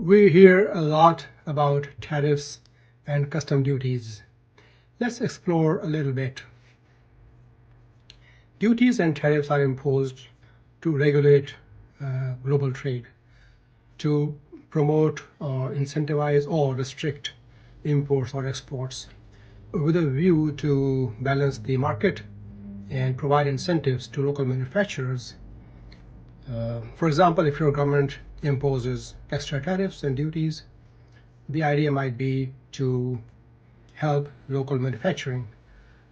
We hear a lot about tariffs and custom duties. Let's explore a little bit. Duties and tariffs are imposed to regulate global trade, to promote or incentivize or restrict imports or exports, with a view to balance the market and provide incentives to local manufacturers. For example, if your government imposes extra tariffs and duties, the idea might be to help local manufacturing.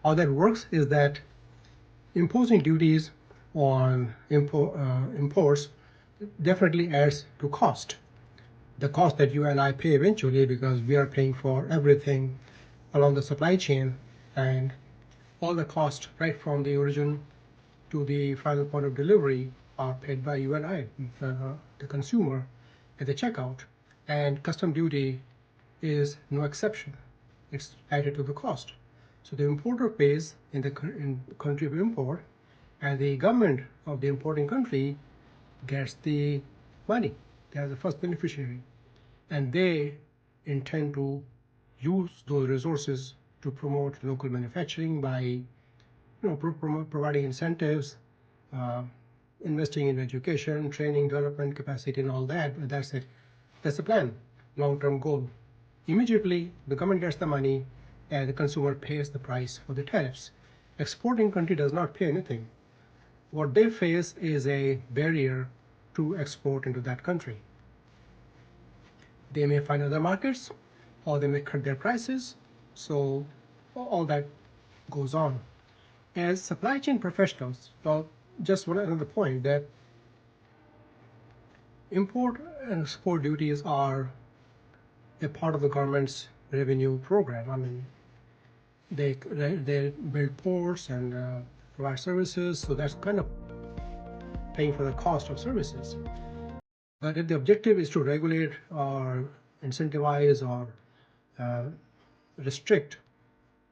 How that works is that imposing duties on imports definitely adds to cost. The cost that you and I pay eventually, because we are paying for everything along the supply chain, and all the costs right from the origin to the final point of delivery are paid by you and I, the consumer, at the checkout. And custom duty is no exception. It's added to the cost. So the importer pays in the country of import, and the government of the importing country gets the money. They are the first beneficiary, and they intend to use those resources to promote local manufacturing by providing incentives, uh, investing in education, training, development, capacity, and all that. But that's it. That's the plan, long-term goal. Immediately, the government gets the money and the consumer pays the price for the tariffs. Exporting country does not pay anything. What they face is a barrier to export into that country. They may find other markets, or they may cut their prices. So all that goes on. As supply chain professionals, well, just one another point that import and export duties are a part of the government's revenue program. I mean, they build ports and provide services, so that's kind of paying for the cost of services. But if the objective is to regulate or incentivize or restrict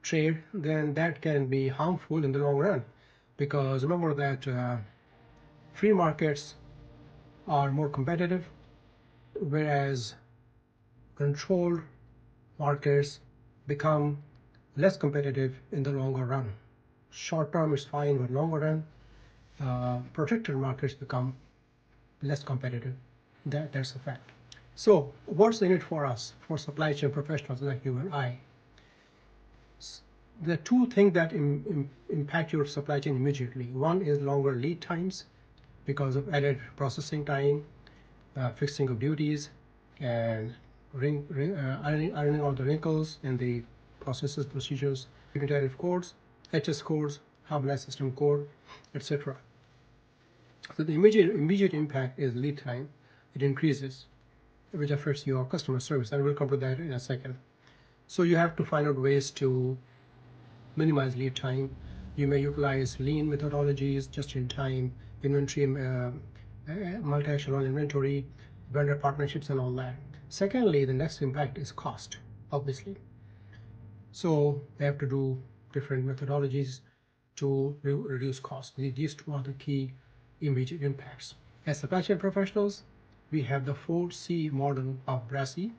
trade, then that can be harmful in the long run, because remember that free markets are more competitive, whereas controlled markets become less competitive in the longer run. Short term is fine, but longer run, protected markets become less competitive. That's a fact. So what's in it for us, for supply chain professionals like you and I? The two things that impact your supply chain immediately. One is longer lead times because of added processing time, fixing of duties, and ironing all the wrinkles in the processes, procedures, tariff codes, HS codes, harmonized system code, etc. So the immediate impact is lead time. It increases, which affects your customer service, and we'll come to that in a second. So you have to find out ways to minimize lead time. You may utilize lean methodologies, just-in-time inventory, multi-echelon inventory, vendor partnerships, and all that. Secondly, the next impact is cost, obviously. So they have to do different methodologies to reduce cost. These two are the key immediate impacts. As supply chain professionals, we have the 4C model of BRASI,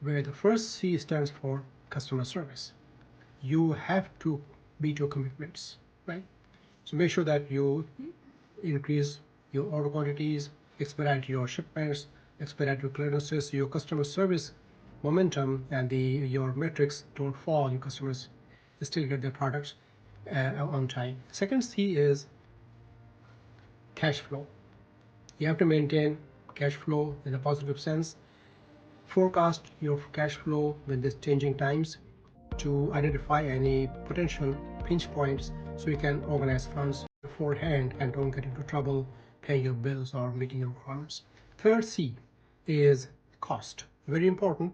where the first C stands for customer service. You have to meet your commitments, right? So make sure that you increase your order quantities, expedite your shipments, expedite your clearances, your customer service momentum, and your metrics don't fall. Your customers still get their products on time. Second C is cash flow. You have to maintain cash flow in a positive sense. Forecast your cash flow with these changing times to identify any potential pinch points so you can organize funds beforehand and don't get into trouble paying your bills or meeting your requirements. Third C is cost. Very important,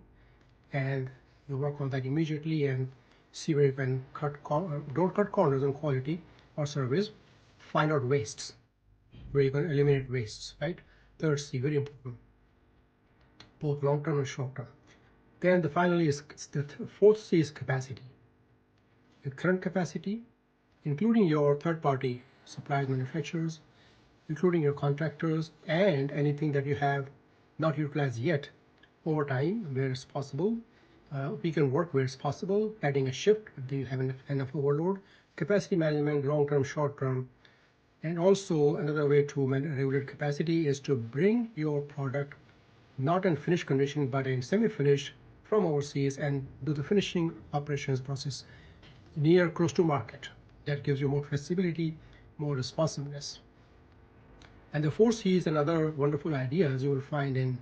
and you work on that immediately and see where you can don't cut corners on quality or service. Find out wastes, where you can eliminate wastes, right? Third C, very important, both long-term and short-term. Then the finally is the fourth C is capacity. Your current capacity, including your third-party suppliers, manufacturers, including your contractors, and anything that you have not utilized yet, overtime where it's possible. Weekend work where it's possible, adding a shift if you have enough overload, capacity management, long-term, short-term. And also another way to regulate capacity is to bring your product not in finished condition, but in semi-finished from overseas and do the finishing operations process near close to market. That gives you more flexibility, more responsiveness. And the 4C is another wonderful ideas you will find in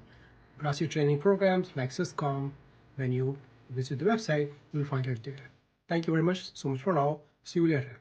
BRASI training programs like Syscom. When you visit the website, you'll find it there. Thank you very much. So much for now. See you later.